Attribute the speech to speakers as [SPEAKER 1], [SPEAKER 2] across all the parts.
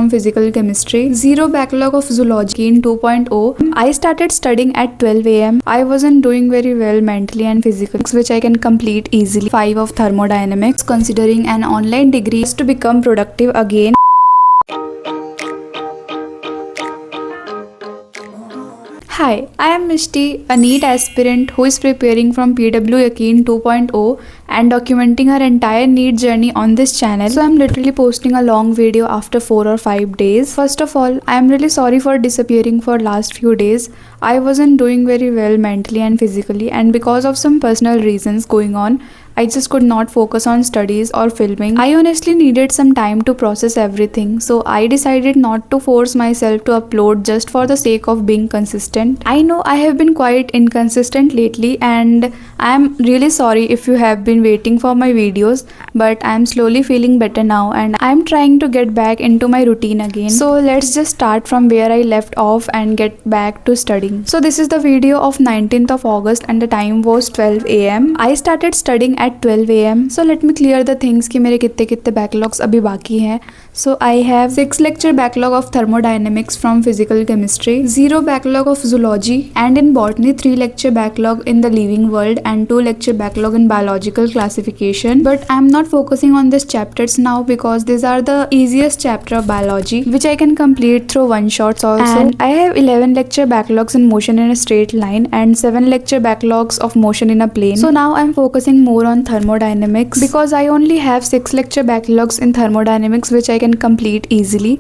[SPEAKER 1] from physical chemistry, zero backlog of zoology in 2.0. I started studying at 12 am. I wasn't doing very well mentally and physically, which I can complete easily. 5 of thermodynamics, considering an online degree to become productive again. Hi, I am Mishti, a NEET aspirant who is preparing from PW Yakin 2.0 and documenting her entire NEET journey on this channel. So I am literally posting a long video after 4 or 5 days. First of all, I am really sorry for disappearing for last few days. I wasn't doing very well mentally and physically, and because of some personal reasons going on, I just could not focus on studies or filming. I honestly needed some time to process everything, so I decided not to force myself to upload just for the sake of being consistent. I know I have been quite inconsistent lately, and I am really sorry if you have been waiting for my videos, but I am slowly feeling better now and I am trying to get back into my routine again. So let's just start from where I left off and get back to studying. So this is the video of 19th of August and the time was 12 am. I started studying at 12 am. So let me clear the things कि मेरे कितने कितने backlogs अभी बाकी हैं. So I have 6 lecture backlog of thermodynamics from physical chemistry, 0 backlog of zoology, and in botany 3 lecture backlog in the living world and 2 lecture backlog in biological classification. But I am not focusing on these chapters now because these are the easiest chapter of biology which I can complete through one shots also. And I have 11 lecture backlogs in motion in a straight line and 7 lecture backlogs of motion in a plane. So now I am focusing more on thermodynamics because I only have 6 lecture backlogs in thermodynamics which I can complete easily.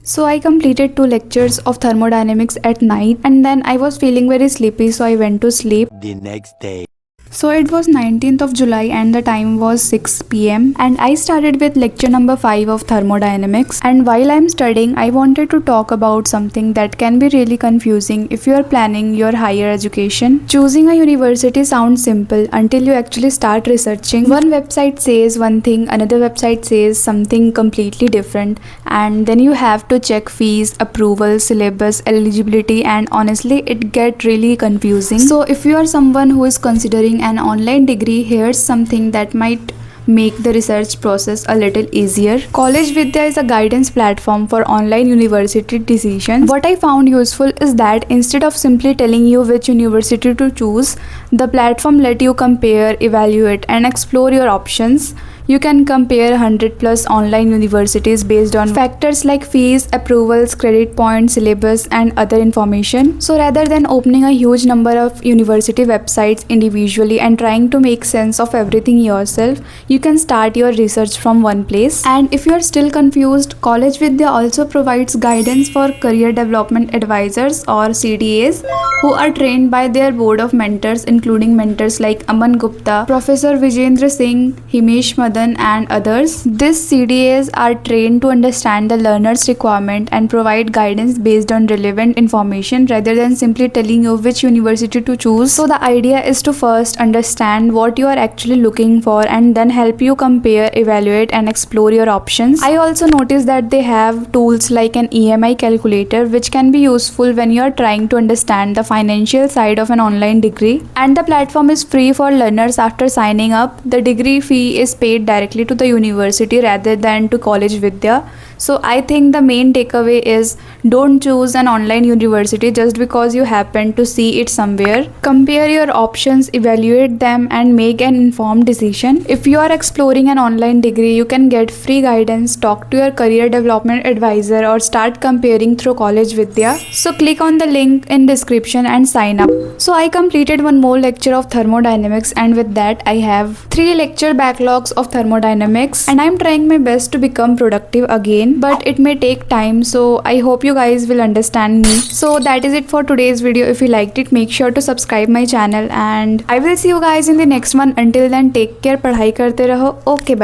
[SPEAKER 1] So I completed 2 lectures of thermodynamics at night and then I was feeling very sleepy, so I went to sleep.
[SPEAKER 2] The next day.
[SPEAKER 1] So it was 19th of July and the time was 6 pm and I started with lecture number 5 of thermodynamics, and while I am studying I wanted to talk about something that can be really confusing if you are planning your higher education. Choosing a university sounds simple until you actually start researching. One website says one thing, another website says something completely different, and then you have to check fees, approval, syllabus, eligibility, and honestly it gets really confusing. So if you are someone who is considering an online degree, here's something that might make the research process a little easier. College Vidya is a guidance platform for online university decisions. What I found useful is that instead of simply telling you which university to choose, the platform let you compare, evaluate, and explore your options. You can compare 100 plus online universities based on factors like fees, approvals, credit points, syllabus, and other information. So rather than opening a huge number of university websites individually and trying to make sense of everything yourself, you can start your research from one place. And if you are still confused, College Vidya also provides guidance for career development advisors or CDAs who are trained by their board of mentors, including mentors like Aman Gupta, Professor Vijendra Singh, Himesh Madan, and others. These CDAs are trained to understand the learner's requirement and provide guidance based on relevant information rather than simply telling you which university to choose. So the idea is to first understand what you are actually looking for and then help you compare, evaluate, and explore your options. I also noticed that they have tools like an EMI calculator which can be useful when you are trying to understand the financial side of an online degree. And the platform is free for learners after signing up. The degree fee is paid directly to the university rather than to College Vidya. So I think the main takeaway is don't choose an online university just because you happen to see it somewhere. Compare your options, evaluate them, and make an informed decision. If you are exploring an online degree, you can get free guidance, talk to your career development advisor, or start comparing through College Vidya. So click on the link in description and sign up. So I completed one more lecture of thermodynamics, and with that I have 3 lecture backlogs of thermodynamics, and I'm trying my best to become productive again, but it may take time, so I hope you guys will understand me. So that is it for today's video. If you liked it, make sure to subscribe my channel, and I will see you guys in the next one. Until then, take care, पढ़ाई करते रहो. Okay,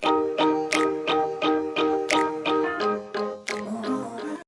[SPEAKER 1] bye.